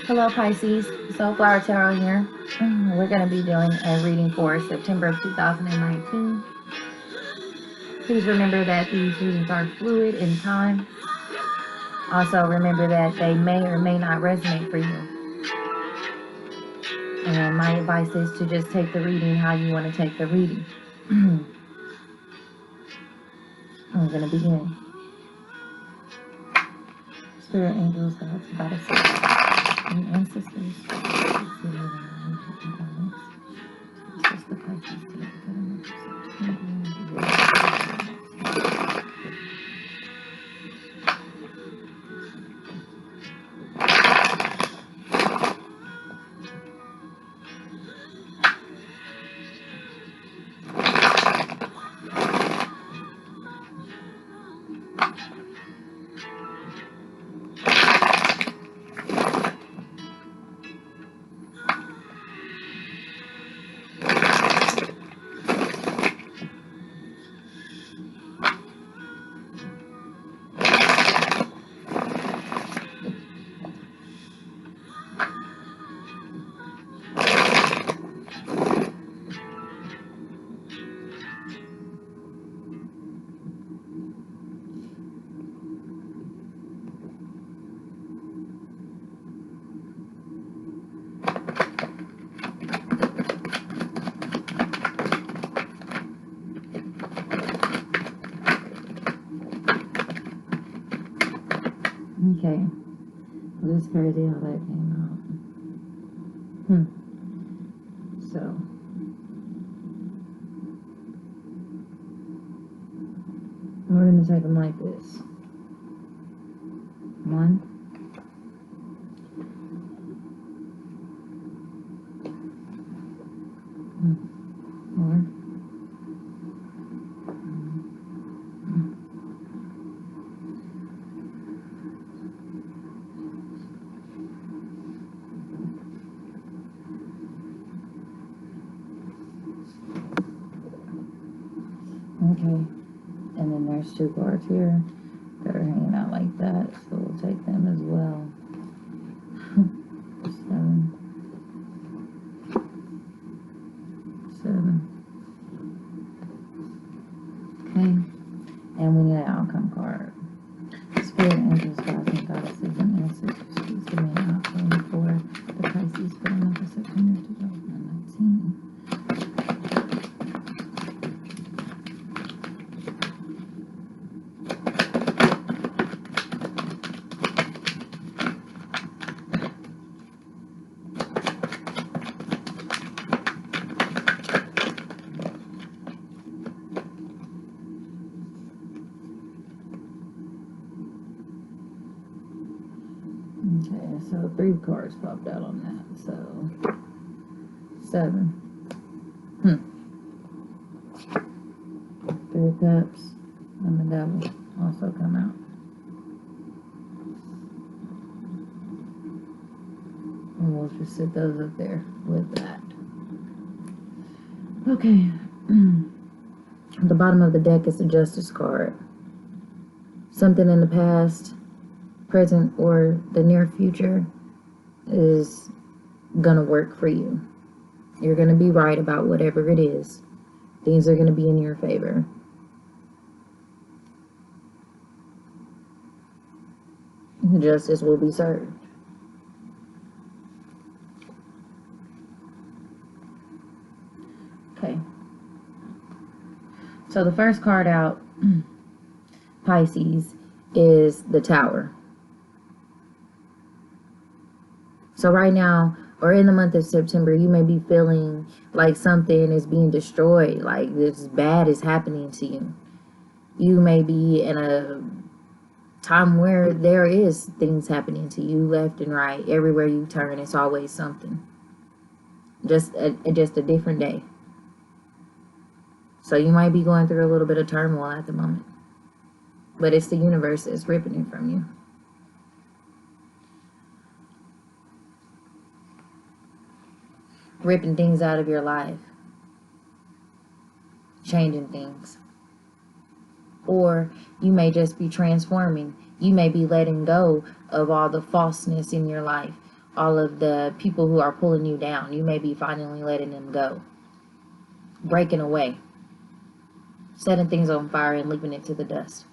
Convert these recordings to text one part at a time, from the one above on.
Hello Pisces, Soulflower Tarot here. We're going to be doing a reading for September of 2019. Please remember that these readings are fluid in time. Also remember that they may or may not resonate for you. And my advice is to just take the reading how you want to take the reading. I'm going to begin. Spirit angels, gods, goddesses, and ancestors. Okay, that's crazy how that came out. So, we're going to take them like this. 1, 4, okay, and then there's 2 cards here that are hanging out like that, so we'll take them as well. 7, 7. Okay, and we need an outcome card. Spirit angels, gods, and goddesses, and ancestors, please give me an outcome for the Pisces for the month of September 2019. Okay, so 3 cards popped out on that, so 7. 3 of Cups and the Devil also come out. And we'll just sit those up there with that. Okay. At the bottom of the deck is the Justice card. Something in the past, present, or the near future is gonna work for you. You're gonna be right about whatever it is. Things are gonna be in your favor. Justice will be served. Okay. So the first card out, Pisces, is the Tower. So right now, or in the month of September, you may be feeling like something is being destroyed, like this bad is happening to you. You may be in a time where there is things happening to you left and right. Everywhere you turn, it's always something. Just a different day. So you might be going through a little bit of turmoil at the moment. But it's the universe that's ripping it from you. Ripping things out of your life. Changing things. Or you may just be transforming. You may be letting go of all the falseness in your life. all of the people who are pulling you down. You may be finally letting them go. Breaking away. Setting things on fire and leaving it to the dust.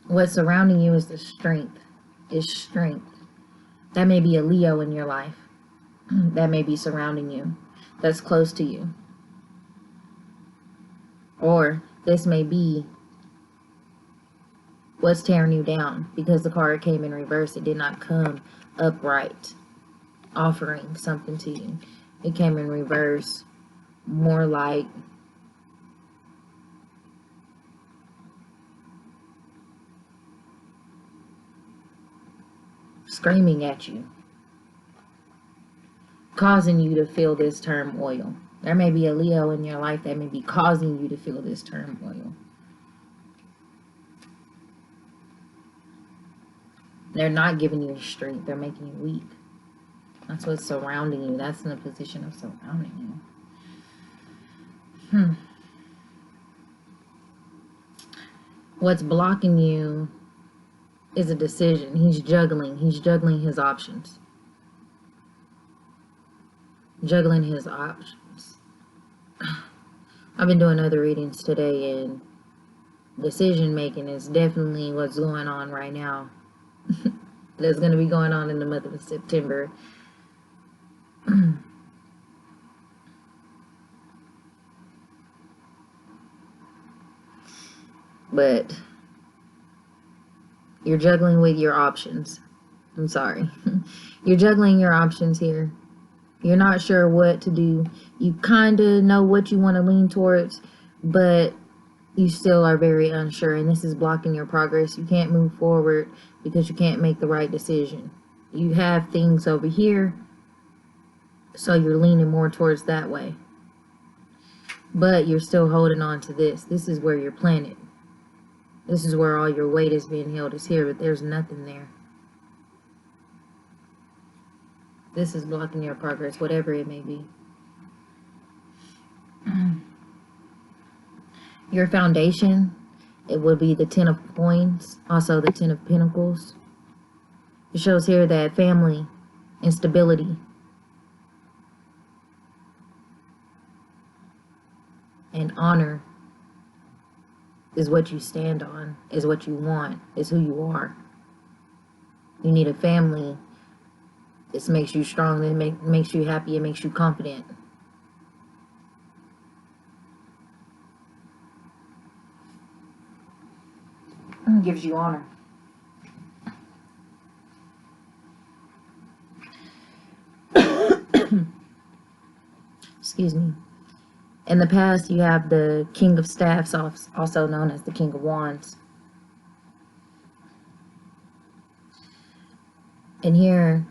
What's surrounding you is the strength. Is strength. That may be a Leo in your life. That may be surrounding you. That's close to you. Or this may be what's tearing you down. Because the card came in reverse. It did not come upright, offering something to you. It came in reverse. More like screaming at you, causing you to feel this turmoil. There may be a Leo in your life that may be causing you to feel this turmoil. They're not giving you strength. They're making you weak. That's what's surrounding you. That's in a position of surrounding you. What's blocking you is a decision. He's juggling. He's juggling his options. Juggling his options. I've been doing other readings today, and decision making is definitely what's going on right now. That's going to be going on in the month of September. But you're juggling with your options. I'm sorry. You're juggling your options here. You're not sure what to do. You kind of know what you want to lean towards, but you still are very unsure, and this is blocking your progress. You can't move forward because you can't make the right decision. You have things over here, so you're leaning more towards that way. But you're still holding on to this. This is where you're planted. This is where all your weight is being held, is here, but there's nothing there. This is blocking your progress, whatever it may be. Your foundation, it would be the 10 of coins, also the 10 of pentacles. It shows here that family and stability and honor is what you stand on, is what you want, is who you are. You need a family. This makes you strong, it makes you happy, it makes you confident. It gives you honor. Excuse me. In the past, you have the King of Staffs, also known as the King of Wands. And here,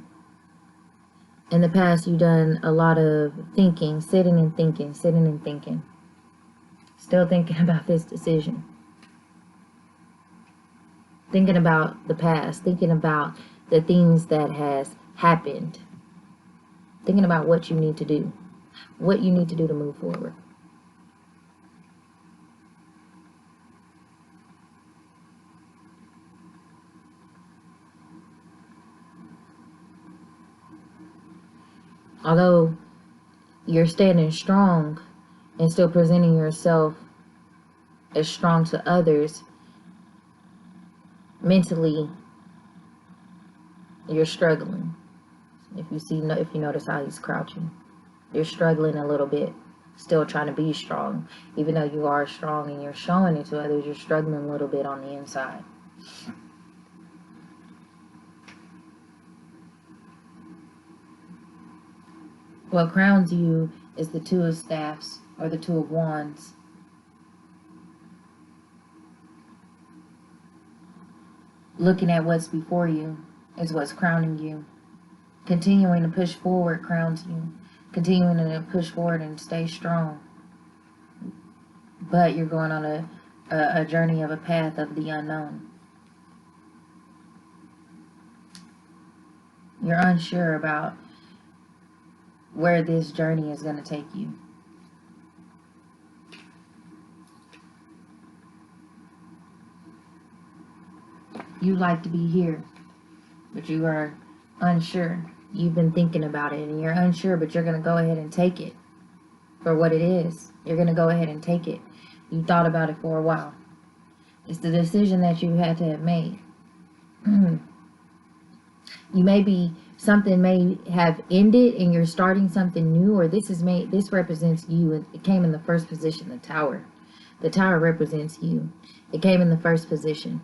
in the past, you've done a lot of thinking, sitting and thinking, sitting and thinking. Still thinking about this decision. Thinking about the past, thinking about the things that has happened. Thinking about what you need to do. What you need to do to move forward. Although you're standing strong and still presenting yourself as strong to others, mentally you're struggling. If you notice how he's crouching, you're struggling a little bit, still trying to be strong. Even though you are strong and you're showing it to others, you're struggling a little bit on the inside. What crowns you is the Two of Staffs, or the Two of Wands. Looking at what's before you is what's crowning you. Continuing to push forward crowns you. Continuing to push forward and stay strong. But you're going on a journey of a path of the unknown. You're unsure about where this journey is going to take you. You like to be here, but you are unsure. You've been thinking about it and you're unsure, but you're going to go ahead and take it for what it is. You're going to go ahead and take it. You thought about it for a while. It's the decision that you had to have made. You may be, something may have ended and you're starting something new, or this represents you. It came in the first position, the Tower. The Tower represents you. It came in the first position.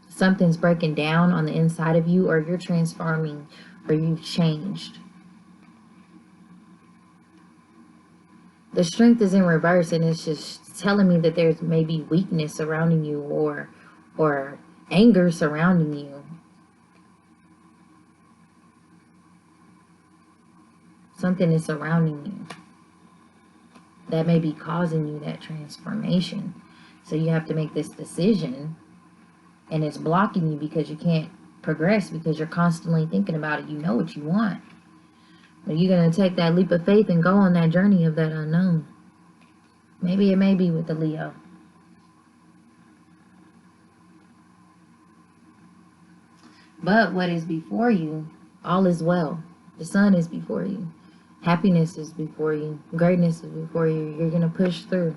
Something's breaking down on the inside of you, or you're transforming, or you've changed. The Strength is in reverse, and it's just telling me that there's maybe weakness surrounding you, or anger surrounding you. Something is surrounding you that may be causing you that transformation. So you have to make this decision, and it's blocking you because you can't progress, because you're constantly thinking about it. You know what you want, but you're going to take that leap of faith and go on that journey of that unknown. Maybe it may be with the Leo. But what is before you, all is well. The sun is before you. Happiness is before you. Greatness is before you. You're going to push through.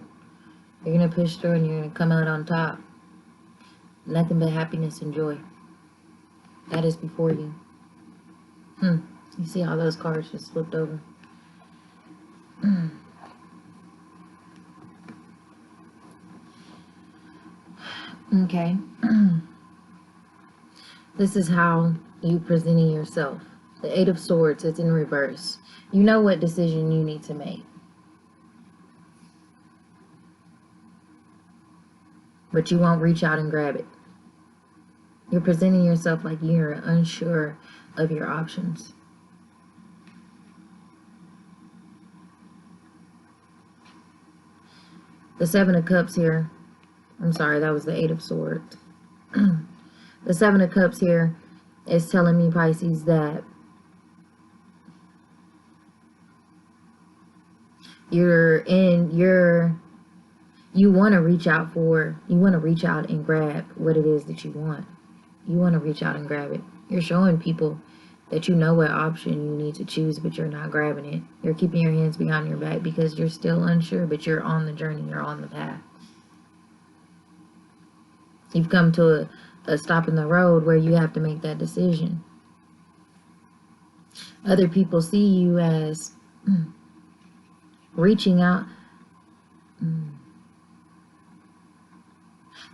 You're going to push through and you're going to come out on top. Nothing but happiness and joy. That is before you. You see how those cards just flipped over? Okay. This is how you presenting yourself. The Eight of Swords, it's in reverse. You know what decision you need to make. But you won't reach out and grab it. You're presenting yourself like you're unsure of your options. The Seven of Cups here. I'm sorry, that was the Eight of Swords. The Seven of Cups here is telling me, Pisces, that you want to reach out and grab what it is that you want. You want to reach out and grab it. You're showing people that you know what option you need to choose, but you're not grabbing it. You're keeping your hands behind your back because you're still unsure, but you're on the journey. You're on the path. You've come to a stop in the road where you have to make that decision. Other people see you as reaching out.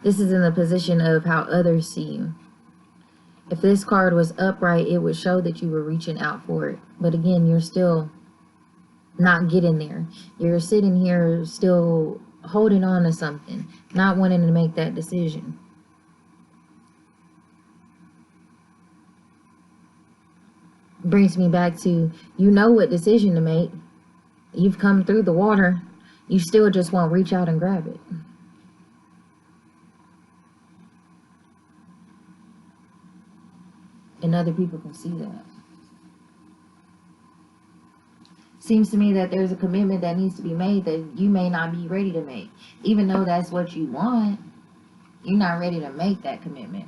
This is in the position of how others see you. If this card was upright, it would show that you were reaching out for it. But again, you're still not getting there. You're sitting here still holding on to something, not wanting to make that decision. Brings me back to, you know what decision to make. You've come through the water. You still just won't reach out and grab it. And other people can see that. Seems to me that there's a commitment that needs to be made that you may not be ready to make. Even though that's what you want, you're not ready to make that commitment.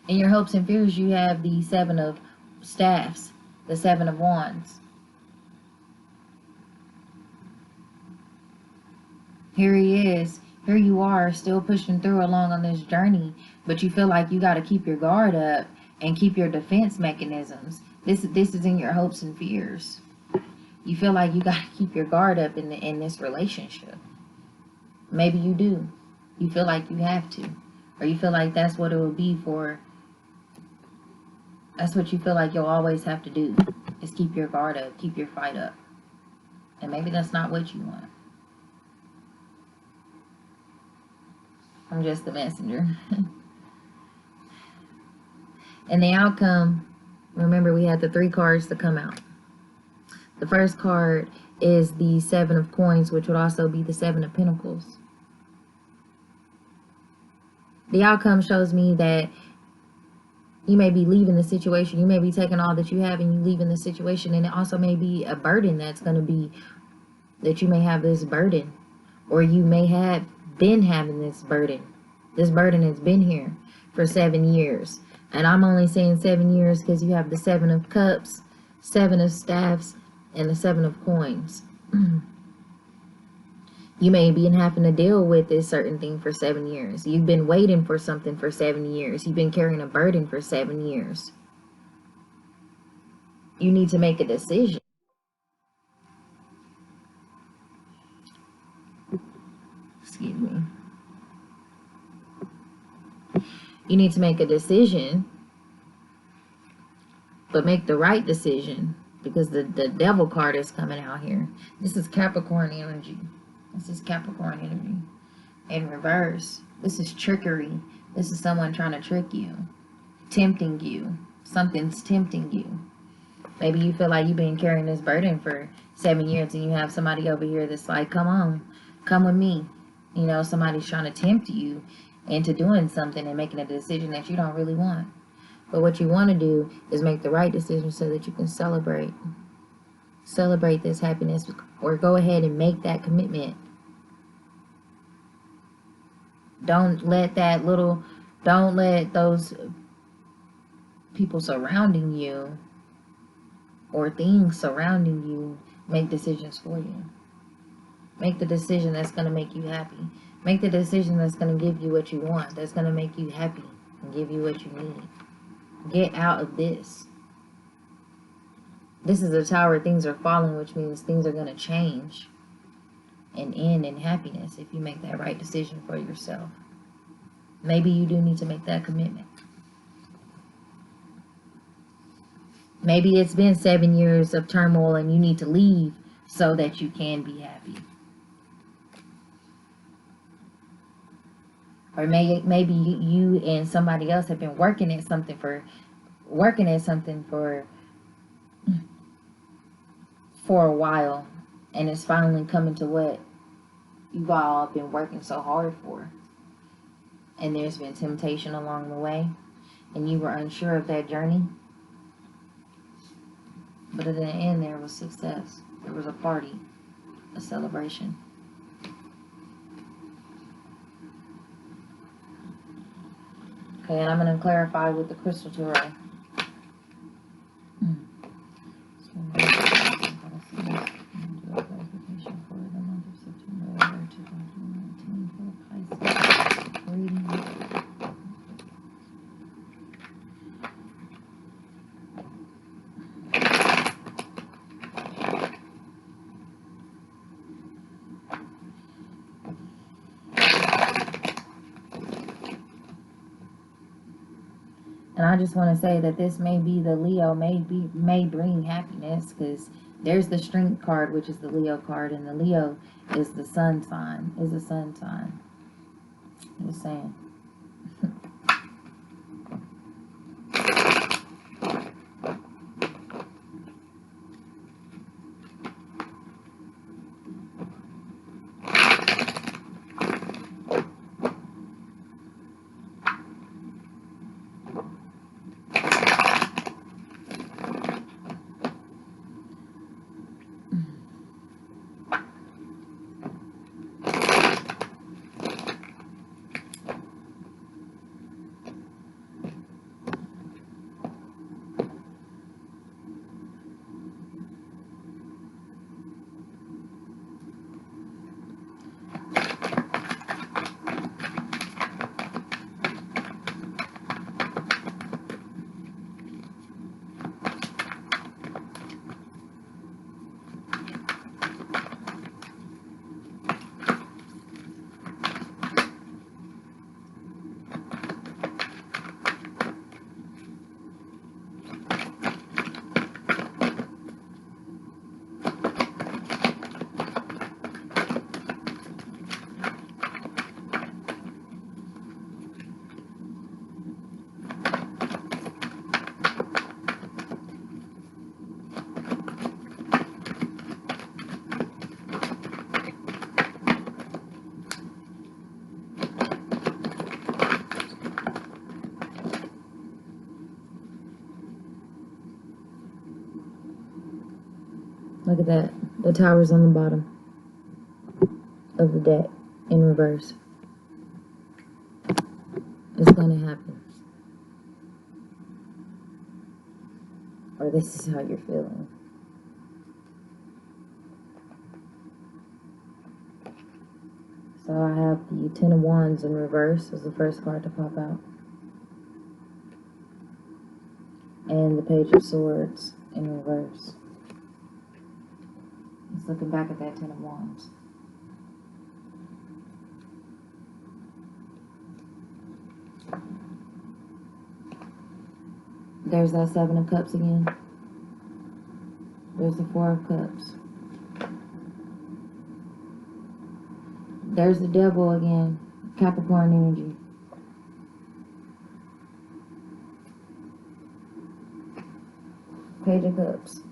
In your hopes and fears, you have the Seven of Staffs, the Seven of Wands. Here he is. Here you are, still pushing through along on this journey, but you feel like you got to keep your guard up and keep your defense mechanisms. This is in your hopes and fears. You feel like you got to keep your guard up in this relationship. Maybe you do. You feel like you have to. Or you feel like that's what it will be for. That's what you feel like you'll always have to do, is keep your guard up, keep your fight up. And maybe that's not what you want. I'm just the messenger. And the outcome, remember we had the 3 cards to come out. The first card is the 7 of Coins, which would also be the 7 of Pentacles. The outcome shows me that you may be leaving the situation. You may be taking all that you have and you leaving the situation. And it also may be a burden that's going to be, that you may have this burden. Or you may have been having this burden. This burden has been here for 7 years. And I'm only saying 7 years because you have the 7 of Cups, 7 of Staffs, and the 7 of Coins. You may be having to deal with this certain thing for 7 years. You've been waiting for something for 7 years. You've been carrying a burden for 7 years. You need to make a decision. Excuse me. You need to make a decision, but make the right decision, because the devil card is coming out here. This is Capricorn energy. This is Capricorn energy. In reverse, this is trickery. This is someone trying to trick you, tempting you. Something's tempting you. Maybe you feel like you've been carrying this burden for 7 years and you have somebody over here that's like, come on, come with me. You know, somebody's trying to tempt you into doing something and making a decision that you don't really want. But what you want to do is make the right decision so that you can celebrate this happiness, or go ahead and make that commitment. Don't let those people surrounding you or things surrounding you make decisions for you. Make the decision that's going to make you happy. Make the decision that's going to give you what you want, that's going to make you happy and give you what you need. Get out of this. This is a tower. Things are falling, which means things are going to change and end in happiness if you make that right decision for yourself. Maybe you do need to make that commitment. Maybe it's been 7 years of turmoil and you need to leave so that you can be happy. Or maybe you and somebody else have been working at something for a while, and it's finally coming to what you all have been working so hard for. And there's been temptation along the way, and you were unsure of that journey. But at the end, there was success. There was a party, a celebration. Okay, and I'm going to clarify with the Crystal Tarot. And I just want to say that this may be the Leo, may bring happiness, because there's the Strength card, which is the Leo card, and the Leo is the sun sign, I'm just saying. Look at that. The tower's on the bottom of the deck in reverse. It's going to happen. Or this is how you're feeling. So I have the Ten of Wands in reverse as the first card to pop out. And the Page of Swords in reverse. It's looking back at that Ten of Wands. There's that Seven of Cups again. There's the Four of Cups. There's the Devil again. Capricorn energy. Page of Cups.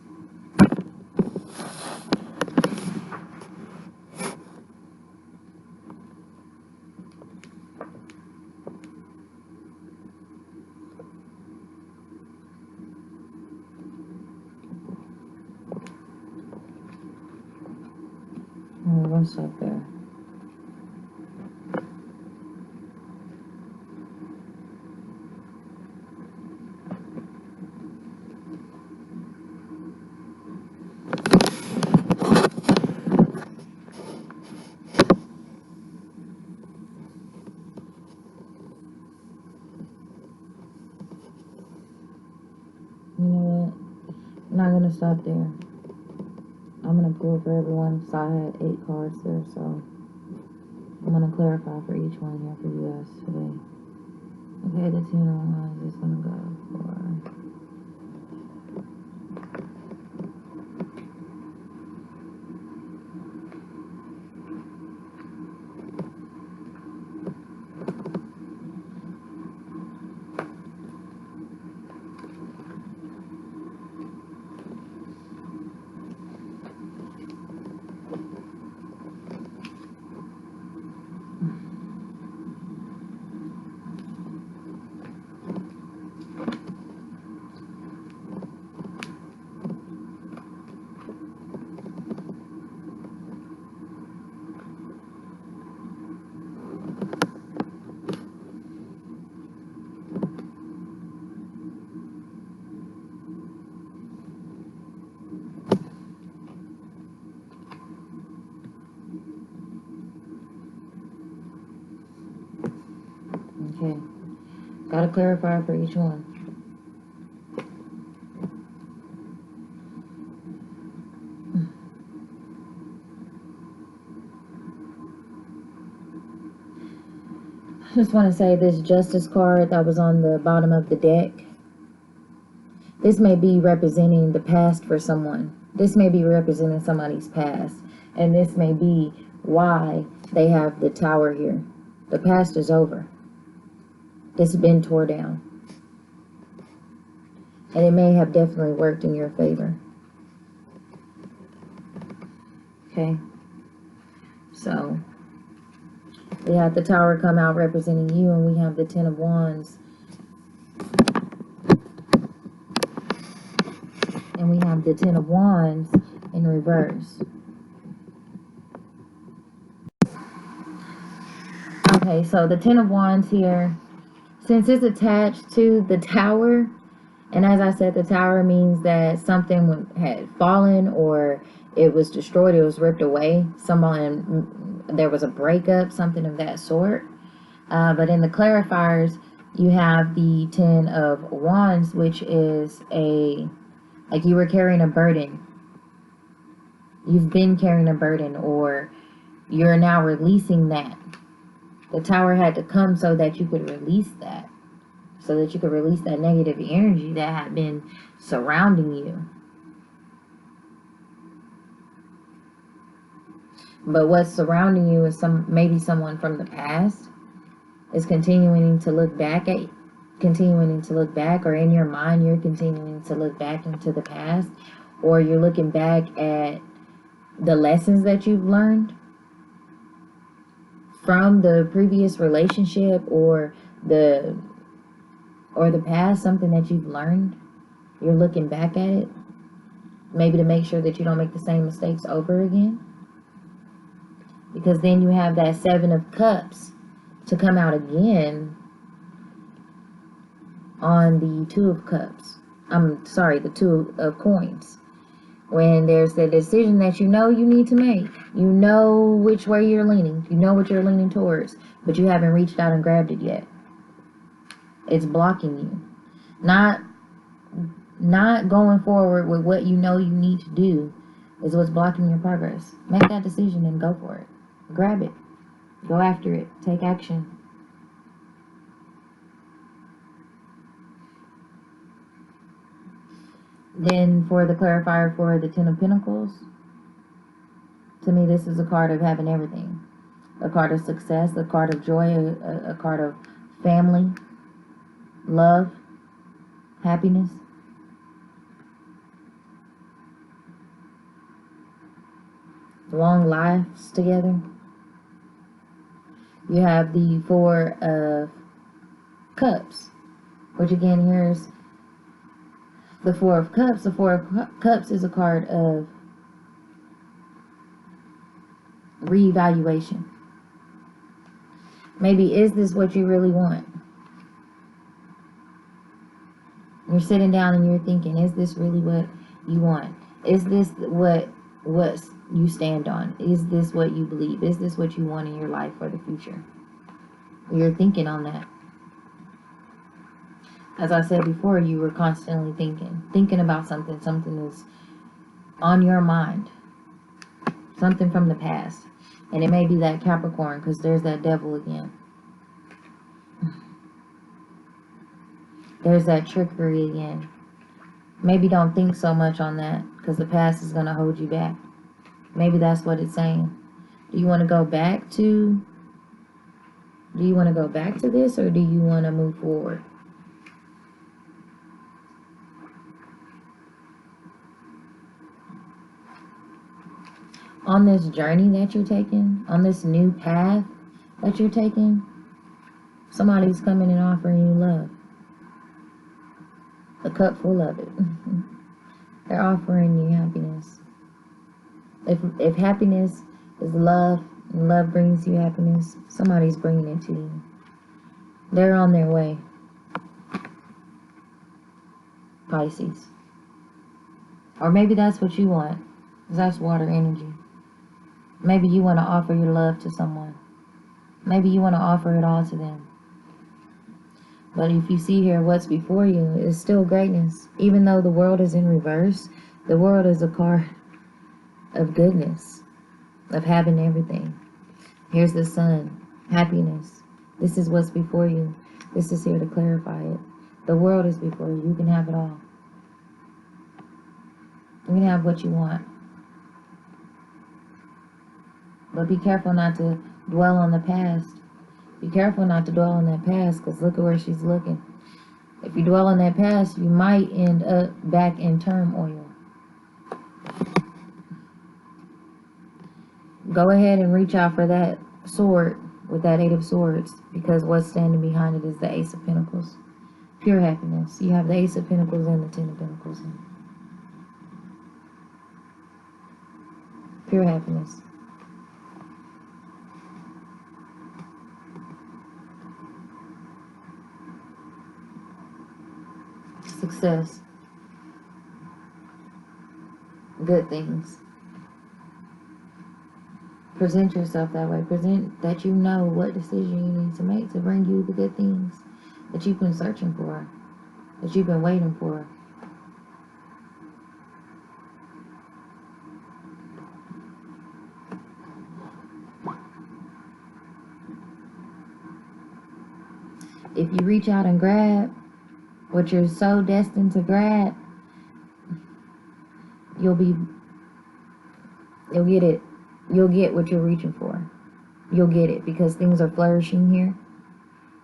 One stop there. You know what? I'm not gonna stop there. I'm gonna pull for everyone. So I had 8 cards there, so I'm gonna clarify for each one here for you guys today. Okay, the Ten of Wands is gonna go for. Okay. Gotta clarify for each one. I just want to say this Justice card that was on the bottom of the deck. This may be representing the past for someone. This may be representing somebody's past. And this may be why they have the Tower here. The past is over. This has been tore down. And it may have definitely worked in your favor. Okay. So, we have the Tower come out representing you, and we have the Ten of Wands. And we have the Ten of Wands in reverse. Okay, so the Ten of Wands here, since it's attached to the Tower, and as I said, the Tower means that something had fallen or it was destroyed, it was ripped away. There was a breakup, something of that sort. But in the clarifiers, you have the Ten of Wands, which is like you were carrying a burden. You've been carrying a burden, or you're now releasing that. The Tower had to come so that you could release that. So that you could release that negative energy that had been surrounding you. But what's surrounding you is maybe someone from the past is continuing to look back, or in your mind you're continuing to look back into the past, or you're looking back at the lessons that you've learned from the previous relationship or the past, something that you've learned. You're looking back at it, maybe to make sure that you don't make the same mistakes over again. Because then you have that Seven of Cups to come out again, on the Two of Cups. I'm sorry, the Two of Coins. When there's the decision that you know you need to make. You know which way you're leaning. You know what you're leaning towards. But you haven't reached out and grabbed it yet. It's blocking you. Not going forward with what you know you need to do is what's blocking your progress. Make that decision and go for it. Grab it. Go after it. Take action. Then for the clarifier for the Ten of Pentacles, to me this is a card of having everything. A card of success, a card of joy, a card of family, love, happiness. Long lives together. You have the Four of Cups, which again here's the Four of Cups. The Four of Cups is a card of reevaluation. Maybe, is this what you really want? You're sitting down and you're thinking, is this really what you want? Is this what you stand on? Is this what you believe? Is this what you want in your life for the future? You're thinking on that. As I said before, you were constantly thinking about something. Something is on your mind. Something from the past. And it may be that Capricorn, because there's that devil again. There's that trickery again. Maybe don't think so much on that, because the past is going to hold you back. Maybe that's what it's saying. Do you want to go back to this, or do you want to move forward? On this journey that you're taking, on this new path that you're taking, somebody's coming and offering you love. A cup full of it. They're offering you happiness. If happiness is love, and love brings you happiness, somebody's bringing it to you. They're on their way. Pisces. Or maybe that's what you want, because that's water energy. Maybe you want to offer your love to someone. Maybe you want to offer it all to them. But if you see here what's before you, it's still greatness. Even though the world is in reverse, the world is a card of goodness, of having everything. Here's the sun, happiness. This is what's before you. This is here to clarify it. The world is before you. You can have it all. You can have what you want. But be careful not to dwell on the past. Be careful not to dwell on that past, because look at where she's looking. If you dwell on that past, you might end up back in turmoil. Go ahead and reach out for that sword with that Eight of Swords, because what's standing behind it is the Ace of Pentacles. Pure happiness. You have the Ace of Pentacles and the Ten of Pentacles. Pure happiness. Success. Good things. Present yourself that way. Present that you know what decision you need to make to bring you the good things that you've been searching for, that you've been waiting for. If you reach out and grab what you're so destined to grab, you'll get it. You'll get what you're reaching for. You'll get it, because things are flourishing here.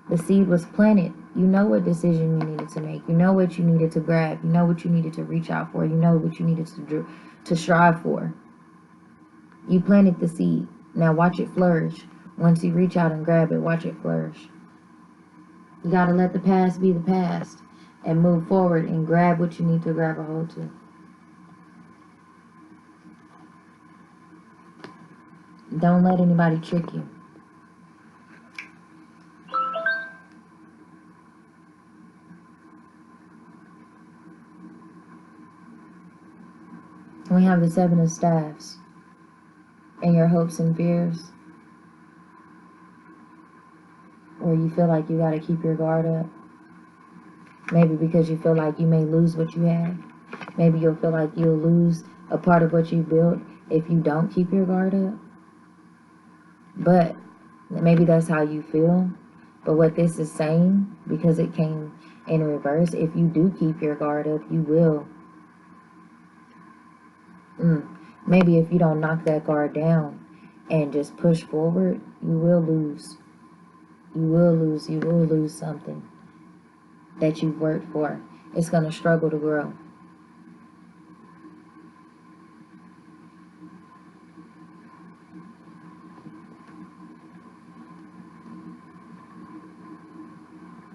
The seed was planted. You know what decision you needed to make. You know what you needed to grab. You know what you needed to reach out for. You know what you needed to strive for. You planted the seed. Now watch it flourish. Once you reach out and grab it, watch it flourish. You got to let the past be the past and move forward and grab what you need to grab a hold to. Don't let anybody trick you. We have the Seven of Staffs. And your hopes and fears, where you feel like you got to keep your guard up. Maybe because you feel like you may lose what you have. Maybe you'll feel like you'll lose a part of what you built if you don't keep your guard up. But maybe that's how you feel. But what this is saying, because it came in reverse, if you do keep your guard up, you will. Maybe if you don't knock that guard down and just push forward, you will lose. You will lose. You will lose something that you've worked for. It's going to struggle to grow.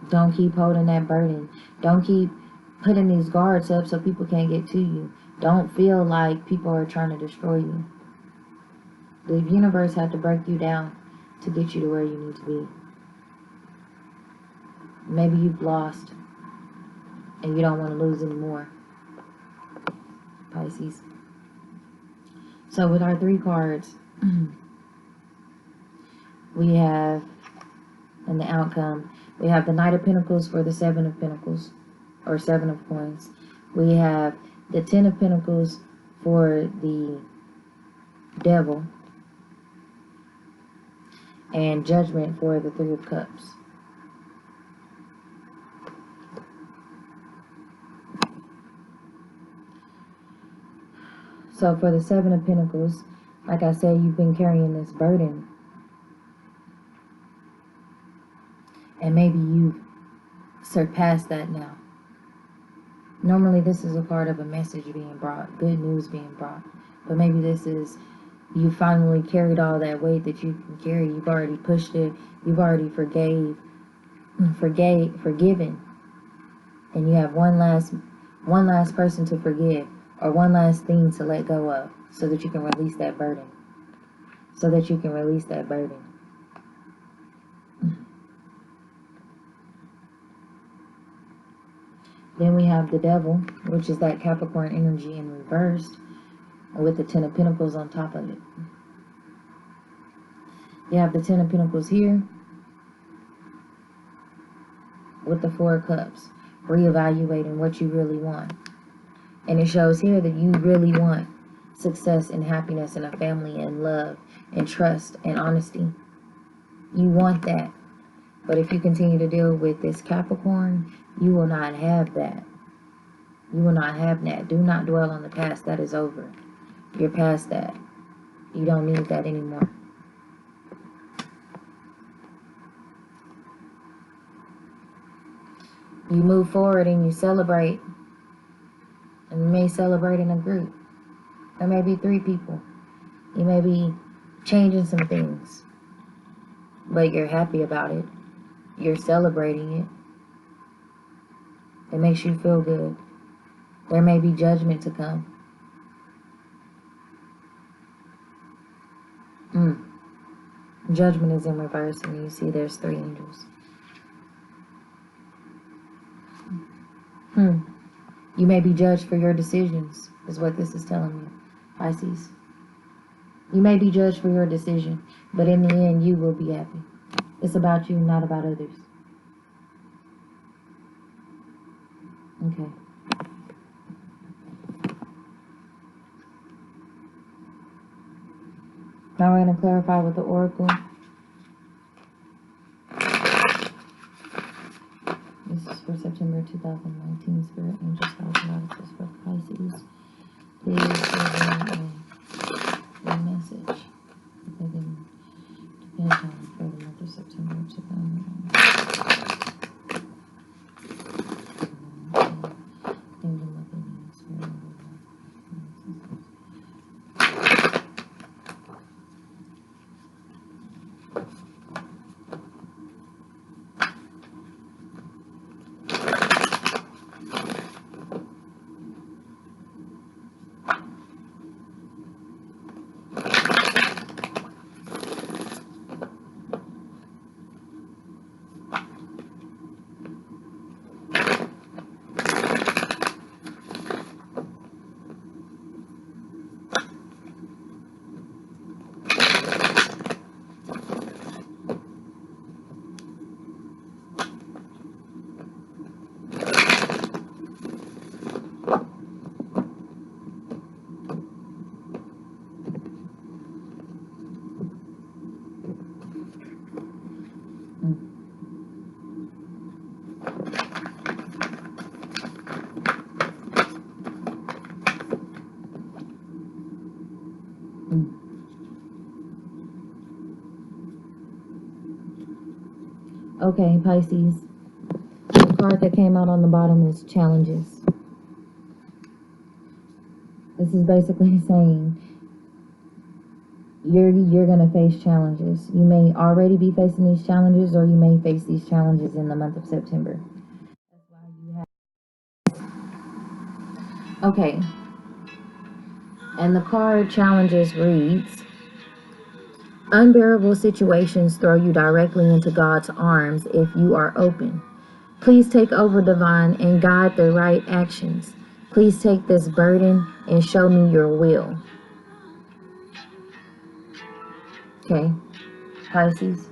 Don't keep holding that burden. Don't keep putting these guards up so people can't get to you. Don't feel like people are trying to destroy you. The universe had to break you down to get you to where you need to be. Maybe you've lost and you don't want to lose anymore, Pisces. So with our 3 cards, we have, in the outcome, we have the Knight of Pentacles for the 7 of Pentacles, or 7 of Coins. We have the 10 of Pentacles for the Devil, and Judgment for the 3 of Cups. So for the 7 of Pentacles, like I said, you've been carrying this burden. And maybe you've surpassed that now. Normally this is a card of a message being brought, good news being brought. But maybe this is, you finally carried all that weight that you can carry. You've already pushed it. You've already forgiven. And you have one last person to forgive, or one last thing to let go of, so that you can release that burden. So that you can release that burden. Then we have the Devil, which is that Capricorn energy in reverse, with the 10 of Pentacles on top of it. You have the 10 of Pentacles here, with the 4 of Cups, reevaluating what you really want. And it shows here that you really want success and happiness and a family and love and trust and honesty. You want that. But if you continue to deal with this Capricorn, you will not have that. You will not have that. Do not dwell on the past. That is over. You're past that. You don't need that anymore. You move forward and you celebrate. And you may celebrate in a group. There may be 3 people. You may be changing some things. But you're happy about it. You're celebrating it. It makes you feel good. There may be judgment to come. Judgment is in reverse, and you see there's 3 angels. You may be judged for your decisions, is what this is telling you, Pisces. You may be judged for your decision, but in the end, you will be happy. It's about you, not about others. Okay. Now we're going to clarify with the Oracle. This is for September 2019. Spirit Angels, Soulflower for Pisces. Please give them a message. Depends on for the month of September 2019. Okay, Pisces. The card that came out on the bottom is challenges. This is basically saying you're going to face challenges. You may already be facing these challenges, or you may face these challenges in the month of September. That's why you have... Okay. And the card challenges reads, unbearable situations throw you directly into God's arms if you are open. Please take over, divine, and guide the right actions. Please take this burden and show me your will. Okay, Pisces,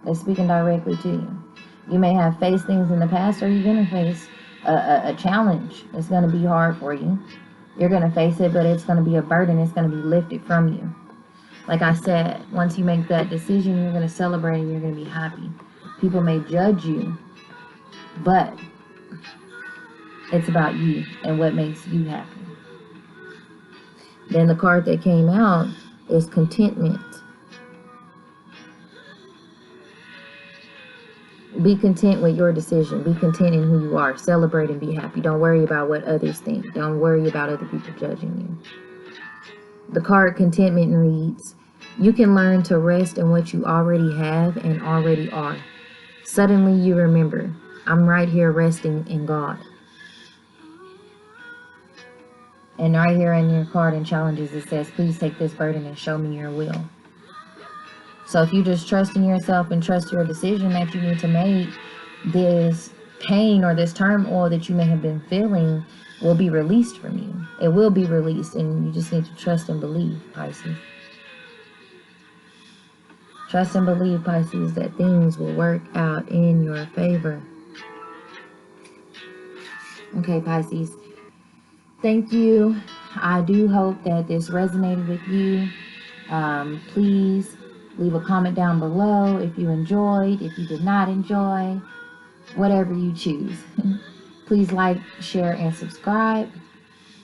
that's speaking directly to you. You may have faced things in the past, or you're going to face a challenge. It's going to be hard for you. You're going to face it, but it's going to be a burden. It's going to be lifted from you. Like I said, once you make that decision, you're going to celebrate and you're going to be happy. People may judge you, but it's about you and what makes you happy. Then the card that came out is contentment. Be content with your decision. Be content in who you are. Celebrate and be happy. Don't worry about what others think. Don't worry about other people judging you. The card contentment reads, you can learn to rest in what you already have and already are. Suddenly you remember, I'm right here resting in God. And right here in your card and challenges, it says, please take this burden and show me your will. So if you just trust in yourself and trust your decision that you need to make, this pain or this turmoil that you may have been feeling will be released from you. It will be released, and you just need to trust and believe, Pisces. Trust and believe, Pisces, that things will work out in your favor. Okay, Pisces. Thank you. I do hope that this resonated with you. Please leave a comment down below if you enjoyed, if you did not enjoy, whatever you choose. Please like, share, and subscribe.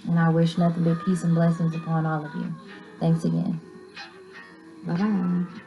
And I wish nothing but peace and blessings upon all of you. Thanks again. Bye-bye.